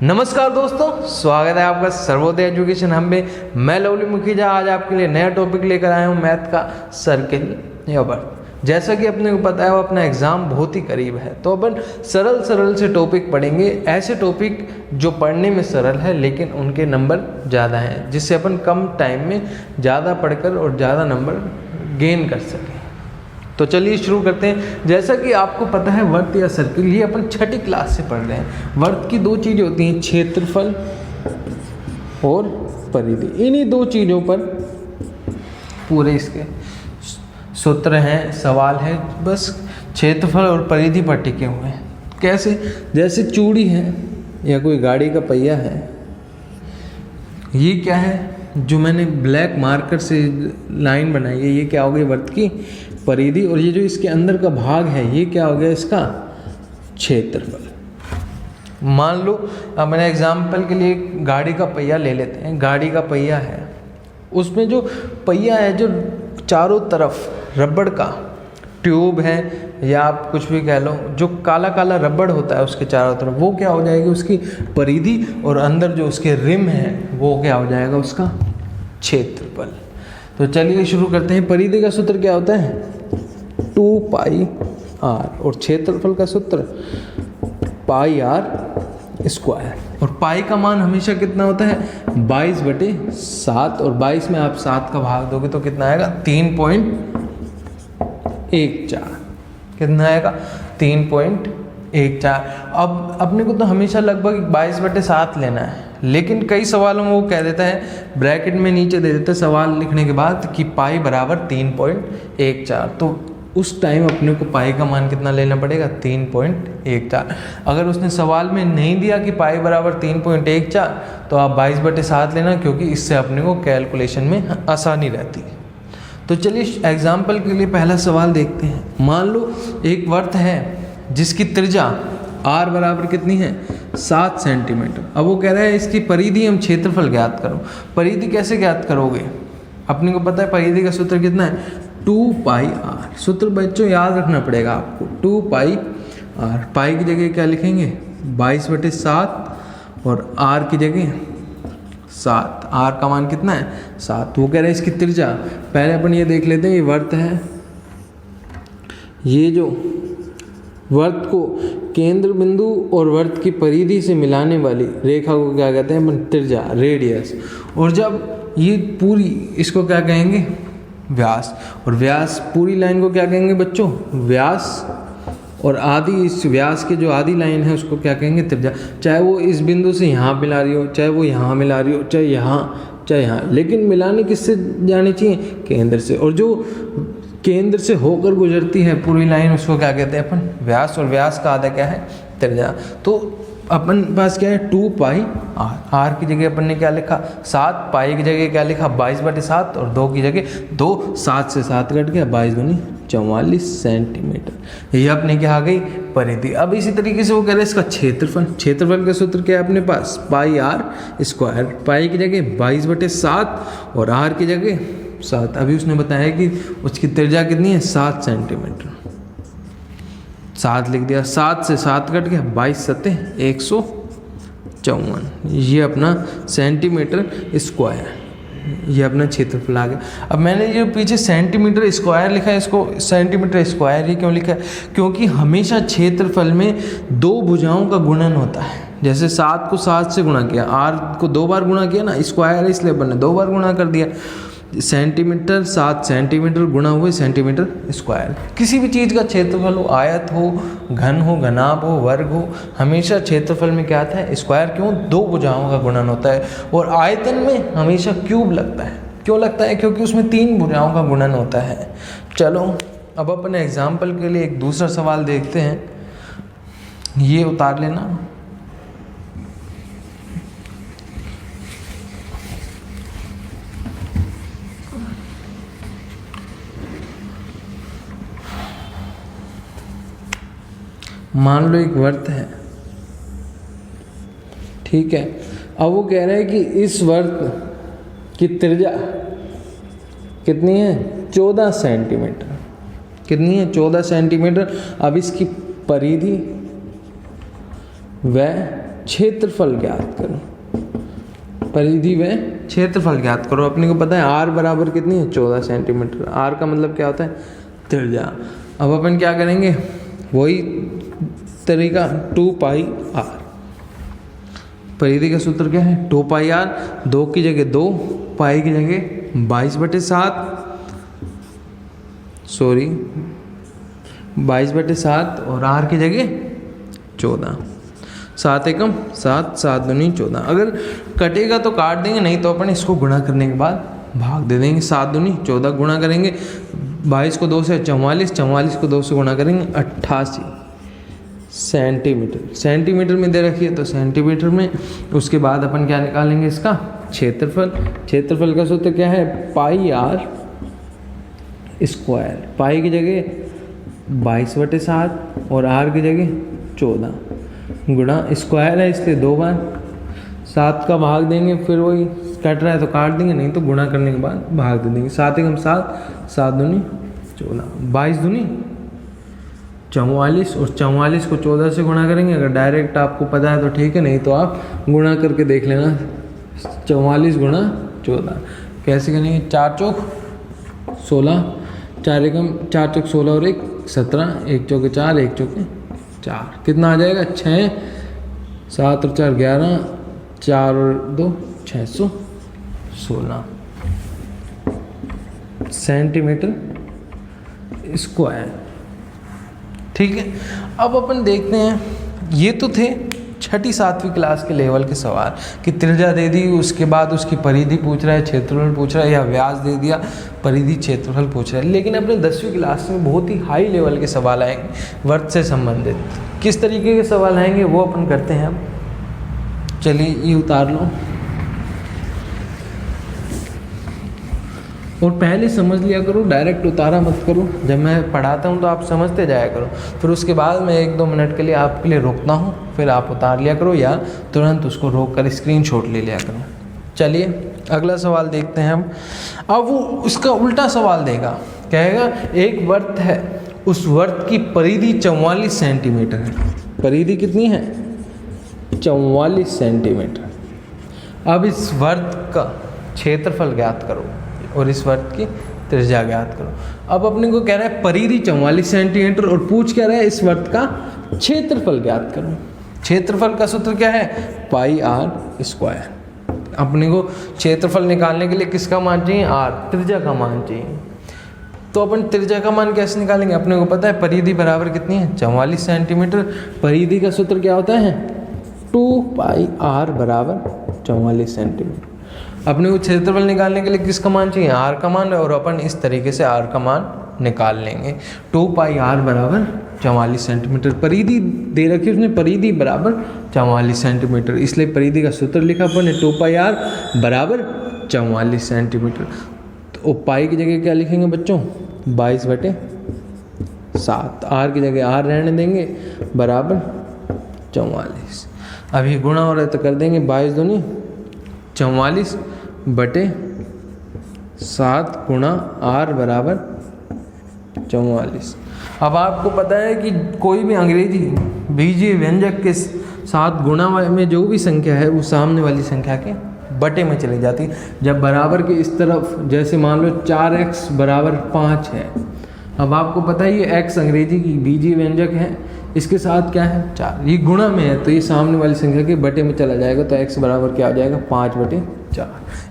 नमस्कार दोस्तों, स्वागत है आपका सर्वोदय एजुकेशन हम में। मैं लवली मुखीजा आज आपके लिए नया टॉपिक लेकर आया हूँ, मैथ का सर्किल या वर्ग। जैसा कि अपने को पता है वो अपना एग्ज़ाम बहुत ही करीब है, तो अपन सरल से टॉपिक पढ़ेंगे। ऐसे टॉपिक जो पढ़ने में सरल है लेकिन उनके नंबर ज़्यादा हैं, जिससे अपन कम टाइम में ज़्यादा पढ़कर और ज़्यादा नंबर गेन कर सकें। तो चलिए शुरू करते हैं। जैसा कि आपको पता है वर्ग या सर्किल ये अपन छठी क्लास से पढ़ रहे हैं। वर्ग की दो चीज़ें होती हैं, क्षेत्रफल और परिधि। इन्हीं दो चीज़ों पर पूरे इसके सूत्र हैं, सवाल है, बस क्षेत्रफल और परिधि पर टिके हुए हैं। कैसे? जैसे चूड़ी है या कोई गाड़ी का पहिया है, ये क्या है जो मैंने ब्लैक मार्कर से लाइन बनाई है, ये क्या हो गई वर्ग की परिधि। और ये जो इसके अंदर का भाग है ये क्या हो गया इसका क्षेत्रफल। मान लो अब मैंने एग्जाम्पल के लिए गाड़ी का पहिया ले लेते हैं। गाड़ी का पहिया है, उसमें जो पहिया है जो चारों तरफ रबड़ का ट्यूब है या आप कुछ भी कह लो, जो काला काला रबड़ होता है उसके चारों तरफ, वो क्या हो जाएगी उसकी परिधि। और अंदर जो उसके रिम है वो क्या हो जाएगा उसका क्षेत्रफल। तो चलिए शुरू करते हैं। परिधि का सूत्र क्या होता है 2πr और क्षेत्रफल का सूत्र πr²। और पाई का मान हमेशा कितना होता है 22/7। और 22 में आप 7 का भाग दोगे तो कितना आएगा 3.14। कितना आएगा 3.14। अब अपने को तो हमेशा लगभग 22/7 लेना है, लेकिन कई सवालों में वो कह देता है ब्रैकेट में नीचे दे देता है सवाल लिखने के बाद कि पाई बराबर 3.14। तो उस टाइम अपने को पाई का मान कितना लेना पड़ेगा 3.14। अगर उसने सवाल में नहीं दिया कि पाई बराबर 3.14 तो आप 22/7 लेना, क्योंकि इससे अपने को कैलकुलेशन में आसानी रहती है। तो चलिए एग्जाम्पल के लिए पहला सवाल देखते हैं। मान लो एक वृत्त है जिसकी त्रिज्या r बराबर कितनी है 7 सेंटीमीटर। अब वो कह रहा है इसकी परिधि हम क्षेत्रफल ज्ञात करो। परिधि कैसे ज्ञात करोगे? अपने को पता है परिधि का सूत्र कितना है 2πr। सूत्र बच्चों याद रखना पड़ेगा आपको 2πr। पाई की जगह क्या लिखेंगे 22/7 और r की जगह 7। r का मान कितना है 7। वो कह रहे हैं इसकी त्रिज्या, पहले अपन ये देख लेते हैं। ये वृत्त है, ये जो वृत्त को केंद्र बिंदु और वृत्त की परिधि से मिलाने वाली रेखा को क्या कहते हैं अपन त्रिज्या, रेडियस। और जब ये पूरी, इसको क्या कहेंगे व्यास। और व्यास पूरी लाइन को क्या कहेंगे बच्चों व्यास। और आधी, इस व्यास की जो आधी लाइन है उसको क्या कहेंगे त्रिज्या। चाहे वो इस बिंदु से यहाँ मिला रही हो, चाहे वो यहाँ मिला रही हो, चाहे यहाँ, लेकिन मिलाने किससे जानी चाहिए केंद्र से। और जो केंद्र से होकर गुजरती है पूरी लाइन उसको क्या कहते हैं अपन व्यास। और व्यास का आधा क्या है त्रिज्या। तो अपन पास क्या है 2πr। r की जगह अपन ने क्या लिखा 7, पाई की जगह क्या लिखा 22/7 और 2 की जगह 2। 7 से 7 कट गया, 22 दूनी 44 सेंटीमीटर। ये अपने क्या आ गई परिधि। अब इसी तरीके से वो कह रहे हैं इसका क्षेत्रफल। क्षेत्रफल का सूत्र क्या है अपने पास πr²। पाई की जगह 22/7 और r की जगह 7। अभी उसने बताया कि उसकी त्रिज्या कितनी है 7 सेंटीमीटर। 7 लिख दिया, 7 से 7 कट गया, 22×7 154। ये अपना सेंटीमीटर स्क्वायर, ये अपना क्षेत्रफल आ गया। अब मैंने ये पीछे सेंटीमीटर स्क्वायर लिखा है, इसको सेंटीमीटर स्क्वायर ही क्यों लिखा है? क्योंकि हमेशा क्षेत्रफल में दो भुजाओं का गुणन होता है। जैसे 7 को 7 से गुणा किया, r को 2 बार गुणा किया ना, स्क्वायर है इसलिए अपन ने 2 बार गुणा कर दिया। सेंटीमीटर 7 सेंटीमीटर गुणा हुए सेंटीमीटर स्क्वायर। किसी भी चीज़ का क्षेत्रफल हो, आयत हो, घन हो, घनाभ हो, वर्ग हो, हमेशा क्षेत्रफल में क्या आता है स्क्वायर। क्यों? दो भुजाओं का गुणन होता है। और आयतन में हमेशा क्यूब लगता है। क्यों लगता है? क्योंकि उसमें 3 भुजाओं का गुणन होता है। चलो अब अपन एग्जाम्पल के लिए एक दूसरा सवाल देखते हैं। ये उतार लेना। मान लो एक वृत्त है, ठीक है। अब वो कह रहा है कि इस वृत्त की त्रिज्या कितनी है 14 सेंटीमीटर। कितनी है 14 सेंटीमीटर। अब इसकी परिधि व क्षेत्रफल ज्ञात करो, परिधि व क्षेत्रफल ज्ञात करो। अपने को पता है आर बराबर कितनी है, 14 सेंटीमीटर। आर का मतलब क्या होता है, त्रिज्या। अब अपन क्या करेंगे, वही तरीका 2 पाई आर। परिधि का सूत्र क्या है, 2 पाई आर। 2 की जगह 2, पाई की जगह 22/7, सॉरी 22/7 और आर की जगह 14। 7 एकम 7, 7 दूनी 14। अगर कटेगा तो काट देंगे, नहीं तो अपन इसको गुणा करने के बाद भाग दे देंगे। 7 दूनी 14 गुणा करेंगे, 22 को 2 से 44, 44 को 2 से गुणा करेंगे 88 सेंटीमीटर। सेंटीमीटर में दे रखी है तो सेंटीमीटर में। उसके बाद अपन क्या निकालेंगे, इसका क्षेत्रफल। क्षेत्रफल का सूत्र क्या है, पाई आर स्क्वायर। पाई की जगह 22/7 और आर की जगह 14 गुणा स्क्वायर है इसलिए 2 बार। 7 का भाग देंगे, फिर वही कट रहा है तो काट देंगे, नहीं तो गुणा करने के बाद भाग दे देंगे। 7 एकम 7, 7 दूनी 14, 22 दूनी 44 और 44 को 14 से गुणा करेंगे। अगर डायरेक्ट आपको पता है तो ठीक है, नहीं तो आप गुणा करके देख लेना। 44 गुणा 14 कैसे करेंगे, 4 चौक 16, 4 एकम 4 चौक 16 और 1 17, 1 चौके 4, 1 चौके 4, कितना आ जाएगा 6, 7 और 4 11, 4 और 2 616 सेंटीमीटर स्क्वायर। ठीक है, अब अपन देखते हैं, ये तो थे 6ठी 7वीं क्लास के लेवल के सवाल कि त्रिज्या दे दी, उसके बाद उसकी परिधि पूछ रहा है, क्षेत्रफल पूछ रहा है, या व्यास दे दिया, परिधि क्षेत्रफल पूछ रहा है। लेकिन अपने 10वीं क्लास में बहुत ही हाई लेवल के सवाल आएंगे वर्त से संबंधित। किस तरीके के सवाल आएंगे वो अपन करते हैं। अब चलिए ये उतार लो और पहले समझ लिया करो, डायरेक्ट उतारा मत करो। जब मैं पढ़ाता हूँ तो आप समझते जाया करो, फिर उसके बाद मैं 1-2 मिनट के लिए आपके लिए रोकता हूँ, फिर आप उतार लिया करो या तुरंत उसको रोक कर स्क्रीनशॉट ले लिया करो। चलिए अगला सवाल देखते हैं हम। अब वो उसका उल्टा सवाल देगा, कहेगा एक वर्त है, उस वर्त की परिधि 44 सेंटीमीटर है। परिधि कितनी है, 44 सेंटीमीटर। अब इस वर्त का क्षेत्रफल ज्ञात करो और इस वर्त की त्रिज्या ज्ञात करो। अब अपने को कह रहा है परिधि 44 सेंटीमीटर और पूछ क्या रहा है, इस वर्त का क्षेत्रफल ज्ञात करो। क्षेत्रफल का सूत्र क्या है, पाई आर स्क्वायर। अपने को क्षेत्रफल निकालने के लिए किसका मान चाहिए, आर, त्रिज्या का मान चाहिए। तो अपन त्रिज्या का मान कैसे निकालेंगे, अपने को पता है परिधि बराबर कितनी है, 44 सेंटीमीटर। परिधि का सूत्र क्या होता है, 2 पाई आर बराबर 44 सेंटीमीटर। अपने को क्षेत्रफल निकालने के लिए किसका मान चाहिए, आर का मान, और अपन इस तरीके से आर का मान निकाल लेंगे। 2 पाई आर बराबर 44 सेंटीमीटर। परिधि दे रखी उसने, परिधि बराबर 44 सेंटीमीटर, इसलिए परिधि का सूत्र लिखा अपन ने 2 पाई आर बराबर 44 सेंटीमीटर। तो पाई की जगह क्या लिखेंगे बच्चों, 22/7। आर की जगह आर रहने देंगे बराबर 44। अभी गुणा हो रहा है तो कर देंगे 22 दूनी 44/7 गुणा आर बराबर 44। अब आपको पता है कि कोई भी अंग्रेजी बीजीय व्यंजक के साथ गुणा में जो भी संख्या है वो सामने वाली संख्या के बटे में चली जाती है। जब बराबर के इस तरफ, जैसे मान लो 4x बराबर 5 है, अब आपको पता है ये x अंग्रेजी की बीजीय व्यंजक है, इसके साथ क्या है 4, ये गुणा में है तो ये सामने वाली संख्या के बटे में चला जाएगा, तो x बराबर क्या आ जाएगा 5/4।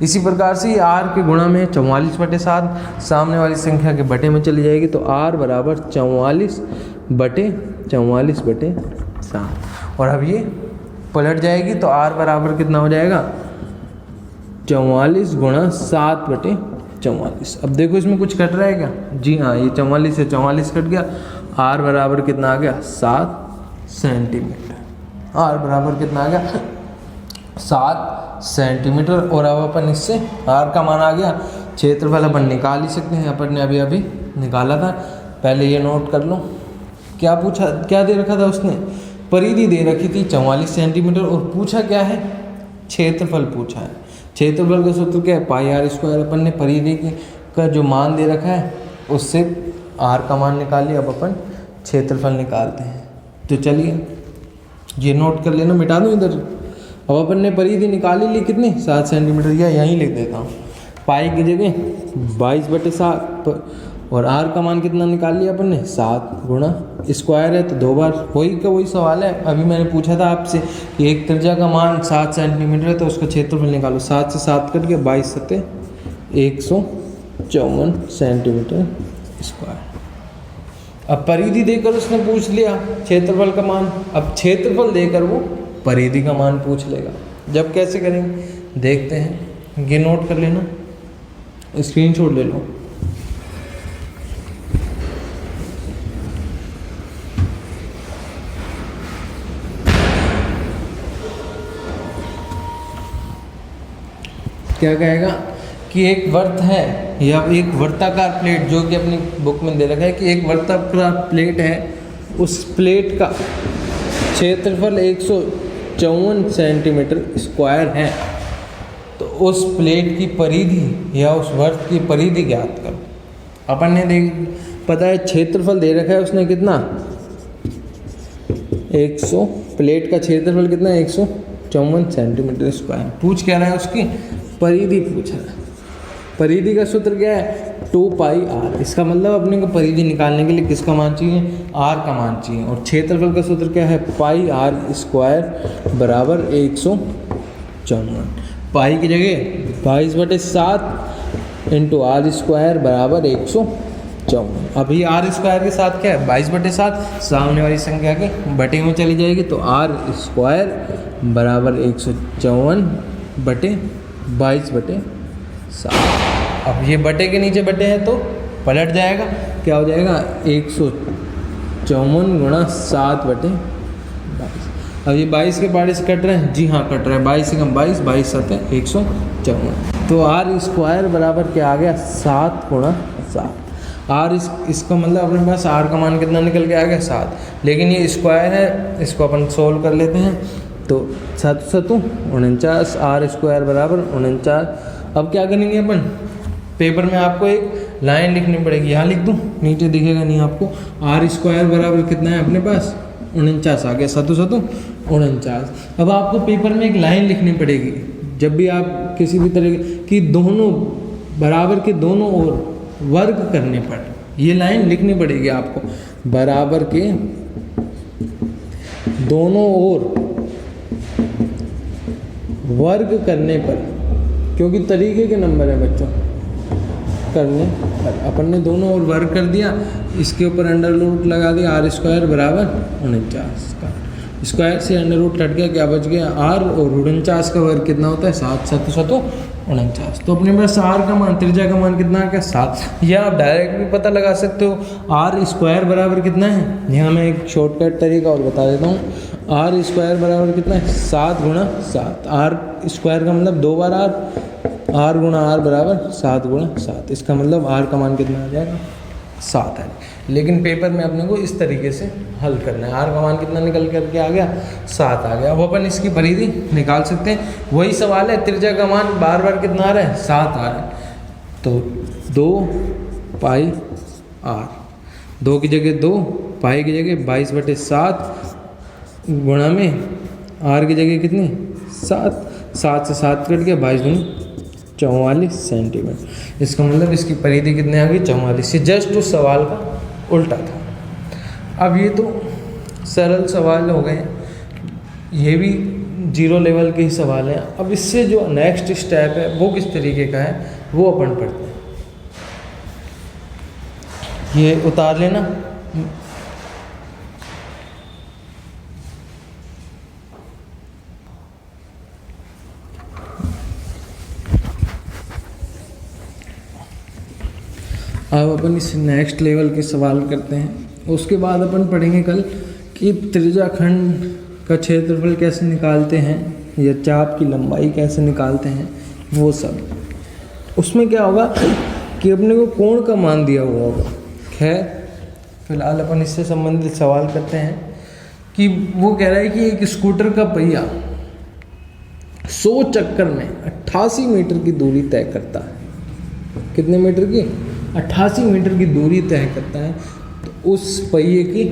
इसी प्रकार से ये r के गुणा में 44/7, सामने वाली संख्या के बटे में चली जाएगी, तो r बराबर 44/7। और अब ये पलट जाएगी तो r बराबर कितना हो जाएगा 44 गुणा 7/44। अब देखो इसमें कुछ कट रहा है क्या, जी हाँ, ये 44 से 44 कट गया। r बराबर कितना आ गया 7 सेंटीमीटर। r बराबर कितना आ गया 7 सेंटीमीटर। और अब अपन इससे r का मान आ गया, क्षेत्रफल अपन निकाल ही सकते हैं, अपन ने अभी अभी निकाला था। पहले ये नोट कर लो, क्या पूछा, क्या दे रखा था उसने, परिधि दे रखी थी 44 सेंटीमीटर और पूछा क्या है, क्षेत्रफल पूछा है। क्षेत्रफल का सूत्र क्या है, पाई आर स्क्वायर। अपन ने परिधि का जो मान दे रखा है उससे आर का मान निकाल लिया। अब अपन क्षेत्रफल निकालते हैं। तो चलिए ये नोट कर लेना, मिटा दूँ इधर। अब अपन ने परिधि निकाली ली कितनी, 7 सेंटीमीटर, या यहीं लिख देता हूँ, पाई की जगह 22/7 और आर का मान कितना निकाल लिया अपन ने, 7 गुणा स्क्वायर है तो 2 बार, वही का वही सवाल है। अभी मैंने पूछा था आपसे कि एक त्रिज्या का मान 7 सेंटीमीटर है तो उसका क्षेत्रफल निकालो, 7 से 7 कट के 22 सत्ते 154 सेंटीमीटर स्क्वायर। अब परिधि देकर उसने पूछ लिया क्षेत्रफल का मान, अब क्षेत्रफल देकर वो परिधि का मान पूछ लेगा। जब कैसे करेंगे देखते हैं, ये नोट कर लेना, स्क्रीनशॉट ले लो। क्या कहेगा कि एक वर्त है या एक वर्ताकार प्लेट, जो कि अपनी बुक में दे रखा है कि एक वर्ताकार प्लेट है, उस प्लेट का क्षेत्रफल 154 सेंटीमीटर स्क्वायर है, तो उस प्लेट की परिधि या उस वर्त की परिधि ज्ञात करो। अपन ने पता है क्षेत्रफल दे रखा है उसने कितना, 100, प्लेट का क्षेत्रफल कितना है 154 सेंटीमीटर स्क्वायर। पूछ क्या रहा है, उसकी परिधि पूछ रहा है। परिधि का सूत्र क्या है, 2πr। इसका मतलब अपने को परिधि निकालने के लिए किसका मान चाहिए, r का मान चाहिए। और क्षेत्रफल का सूत्र क्या है, πr² बराबर 154। पाई की जगह 22/7 इंटू r² बराबर 154। अभी r² के साथ क्या है 22/7, सामने वाली संख्या के बटे में चली जाएगी तो r² बराबर 154/22/7। अब ये बटे के नीचे बटे हैं तो पलट जाएगा, क्या हो जाएगा 154 गुणा 7/22। अब ये 22 के 22 कट रहे हैं, जी हाँ कट रहे हैं, 22 से कम 22, 22 7 154। तो r² बराबर क्या आ गया 7 गुणा 7। r इसका मतलब अपने पास r का मान कितना निकल के आ गया 7, लेकिन ये स्क्वायर है, इसको अपन सोल्व कर लेते हैं। तो 7 7 49, r² बराबर 49। अब क्या करेंगे अपन, पेपर में आपको एक लाइन लिखनी पड़ेगी, यहाँ लिख दूँ, नीचे दिखेगा नहीं आपको। r² बराबर कितना है अपने पास 49 आ गया, 7 7 49। अब आपको पेपर में एक लाइन लिखनी पड़ेगी, जब भी आप किसी भी तरह की दोनों बराबर के दोनों ओर वर्ग करने पर ये लाइन लिखनी पड़ेगी आपको, बराबर के दोनों ओर वर्ग करने पर, क्योंकि तरीके के नंबर है बच्चों करने पर। अपन ने दोनों ओर वर्ग कर दिया, इसके ऊपर अंडर रूट लगा दिया, r² बराबर 49 का स्क्वायर से अंडर रूट कट गया, क्या बच गया r, और 49 का वर्ग कितना होता है 7 7 7 49। तो अपने पास r का मान, त्रिज्या का मान कितना आ गया 7। या आप डायरेक्ट भी पता लगा सकते हो, r² बराबर कितना है, यहाँ मैं एक शॉर्टकट तरीका और बता देता हूँ। r² बराबर कितना है 7 गुणा 7, r² का मतलब 2 बार r गुणा r बराबर 7 गुणा 7। इसका मतलब r का मान कितना आ जाएगा 7 है। लेकिन पेपर में अपने को इस तरीके से हल करना है, r का मान कितना निकल करके आ गया 7 आ गया। अब अपन इसकी परिधि निकाल सकते हैं, वही सवाल है, त्रिज्या का मान बार बार कितना आ रहा है 7 आ रहा है, तो 2πr, 2 की जगह 2, पाई की जगह 22/7 गुणा में r की जगह कितनी 7, 7 से 7 कट गया, 22 दूनी 44 सेंटीमीटर। इसका मतलब इसकी परिधि कितने आ गई 44। ये जस्ट उस सवाल का उल्टा था। अब ये तो सरल सवाल हो गए, ये भी 0 लेवल के ही सवाल हैं। अब इससे जो नेक्स्ट स्टेप है वो किस तरीके का है वो अपन पढ़ते हैं। ये उतार लेना, अब अपन इस नेक्स्ट लेवल के सवाल करते हैं। उसके बाद अपन पढ़ेंगे कल कि त्रिज्याखंड का क्षेत्रफल कैसे निकालते हैं या चाप की लंबाई कैसे निकालते हैं, वो सब। उसमें क्या होगा कि अपने को कोण का मान दिया हुआ होगा। खैर फिलहाल अपन इससे संबंधित सवाल करते हैं कि वो कह रहा है कि एक स्कूटर का पहिया 100 चक्कर में 88 मीटर की दूरी तय करता है। कितने मीटर की? 88 मीटर की दूरी तय करता है। तो उस पहिए की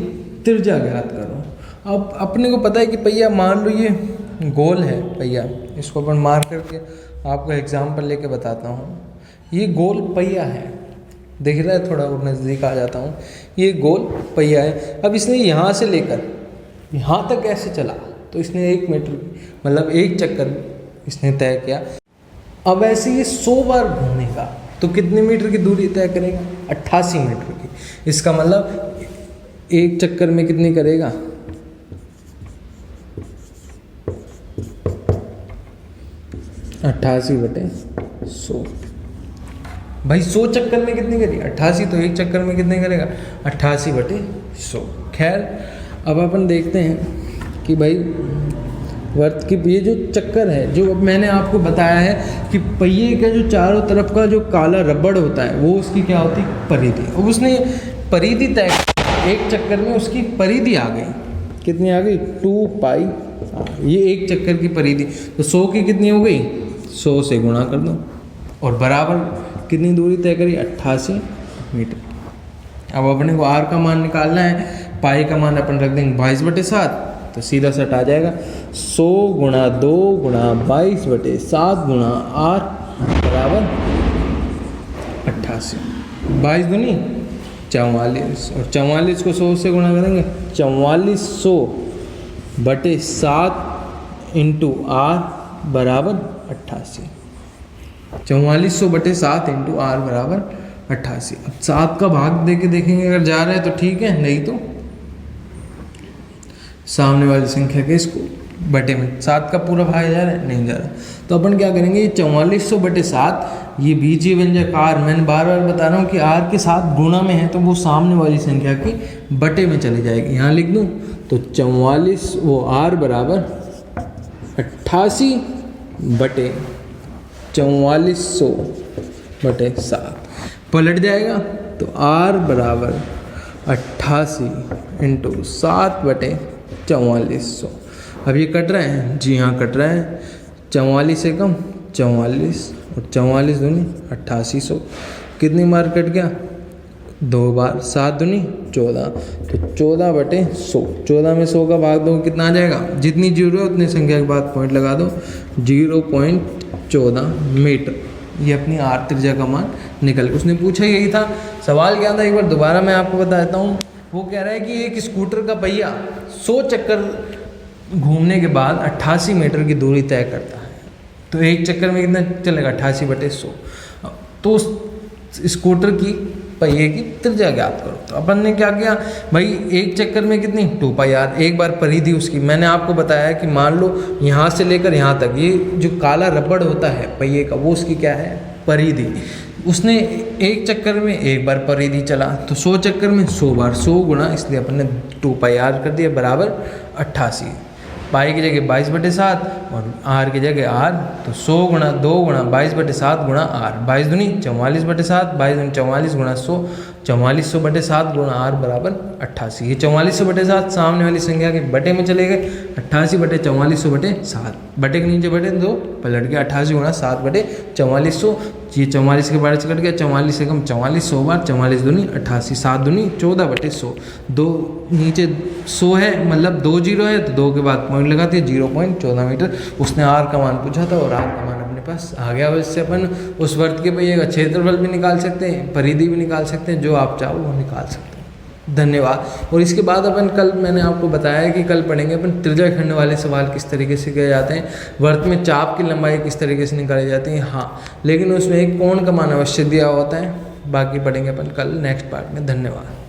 त्रिज्या ज्ञात करो। अब अपने को पता है कि पहिया, मान लो ये गोल है पहिया, इसको अपन मार करके आपको एग्जाम्पल लेके बताता हूँ। ये गोल पहिया है, दिख रहा है, थोड़ा और नज़दीक आ जाता हूँ। ये गोल पहिया है। अब इसने यहाँ से लेकर यहाँ तक ऐसे चला, तो इसने 1 मीटर मतलब 1 चक्कर इसने तय किया। अब ऐसे ये 100 बार घूमेगा तो कितने मीटर की दूरी तय करेगा? 88 मीटर की। इसका मतलब 1 चक्कर में कितनी करेगा? 88/100। भाई 100 चक्कर में कितनी करी? 88। तो 1 चक्कर में कितने करेगा? 88/100। खैर, अब अपन देखते हैं कि भाई वर्त की ये जो चक्कर है, जो अब मैंने आपको बताया है कि पहिए का जो चारों तरफ का जो काला रबड़ होता है वो उसकी क्या होती है? परिधि। अब उसने परिधि तय, 1 चक्कर में उसकी परिधि आ गई। कितनी आ गई? 2π। ये 1 चक्कर की परिधि। तो 100 की कितनी हो गई? 100 से गुणा कर दो और बराबर कितनी दूरी तय करी? 88 मीटर। अब अपने को r का मान निकालना है। पाई का मान अपन रख देंगे 22/7, तो सीधा सट आ जाएगा 100 गुणा 2 गुणा 22/7 गुणा r बराबर 88। 22 दूनी 44, और 44 को 100 से गुणा करेंगे, 4400/7 इंटू r बराबर 88। 4400/7 इंटू r बराबर 88। अब 7 का भाग दे के देखेंगे, अगर जा रहा है तो ठीक है, नहीं तो सामने वाली संख्या के इसको बटे में 7 का पूरा भाग जा रहा है, नहीं जा रहा। तो अपन क्या करेंगे, ये 4400/7, ये बीजीय व्यंजक r, मैंने बार बार बता रहा हूँ कि r के साथ गुणा में है तो वो सामने वाली संख्या की बटे में चली जाएगी। यहाँ लिख दूँ तो 44, वो r बराबर 88/4400/7 पलट जाएगा, तो r बराबर 88 इंटू 7/4400। अब ये कट रहा है, जी हाँ कट रहा है। 44 से कम 44 और 44 दूनी 8800। कितनी बार कट गया? 2 बार। 7 दूनी 14, तो 14/100। 14 में 100 का भाग दो, कितना आ जाएगा? जितनी जीरो है उतनी संख्या के बाद पॉइंट लगा दो, 0.14 मीटर। ये अपनी r त्रिज्या का मान निकल गया। उसने पूछा यही था, सवाल क्या था एक बार दोबारा मैं आपको बता देता हूँ। वो कह रहा है कि एक स्कूटर का पहिया 100 चक्कर घूमने के बाद 88 मीटर की दूरी तय करता है, तो 1 चक्कर में कितना चलेगा? 88/100। तो उस स्कूटर की पहिए की त्रिज्या ज्ञात करो। तो अपन ने क्या किया भाई, 1 चक्कर में कितनी? 2πr। एक बार परिधि उसकी मैंने आपको बताया कि मान लो यहाँ से लेकर यहाँ तक, ये जो काला रबड़ होता है पहिए का, वो उसकी क्या है? परिधि। उसने 1 चक्कर में 1 बार परिधि चला, तो 100 चक्कर में 100 बार, 100 गुणा, इसलिए अपन ने 2πr कर दिया बराबर 88। पाई की जगह 22/7 और r की जगह r, तो 100 गुणा 2 गुणा 22/7 गुणा r। 22 दूनी 44/7, 22 दूनी 44 गुणा 100, 4400/7 गुणा r बराबर 88। ये 4400/7 सामने वाली संख्या के बटे में चले गए, 88/4400/7, बटे के नीचे बटे 2 पलट गया, 88 गुणा 7/4400। ये 44 के बारे से कट गया, 44 से कम 44, 100 बार, 44 दूनी 88, 7 दूनी 14/100। 2 नीचे 100 है, मतलब 2 जीरो है, तो 2 के बाद पॉइंट लगाते हैं, 0.14 मीटर। उसने r का मान पूछा था और r का मान अपने पास आ गया। वैसे अपन उस वर्त के पहिए का क्षेत्रफल भी निकाल सकते हैं, परिधि भी निकाल सकते हैं, जो आप चाहो वो निकाल सकते हैं। धन्यवाद। और इसके बाद अपन कल, मैंने आपको बताया कि कल पढ़ेंगे अपन त्रिज्या खंड वाले सवाल किस तरीके से किए जाते हैं, वर्त में चाप की लंबाई किस तरीके से निकाली जाती है। हाँ, लेकिन उसमें एक कोण का मान अवश्य दिया होता है। बाकी पढ़ेंगे अपन कल नेक्स्ट पार्ट में। धन्यवाद।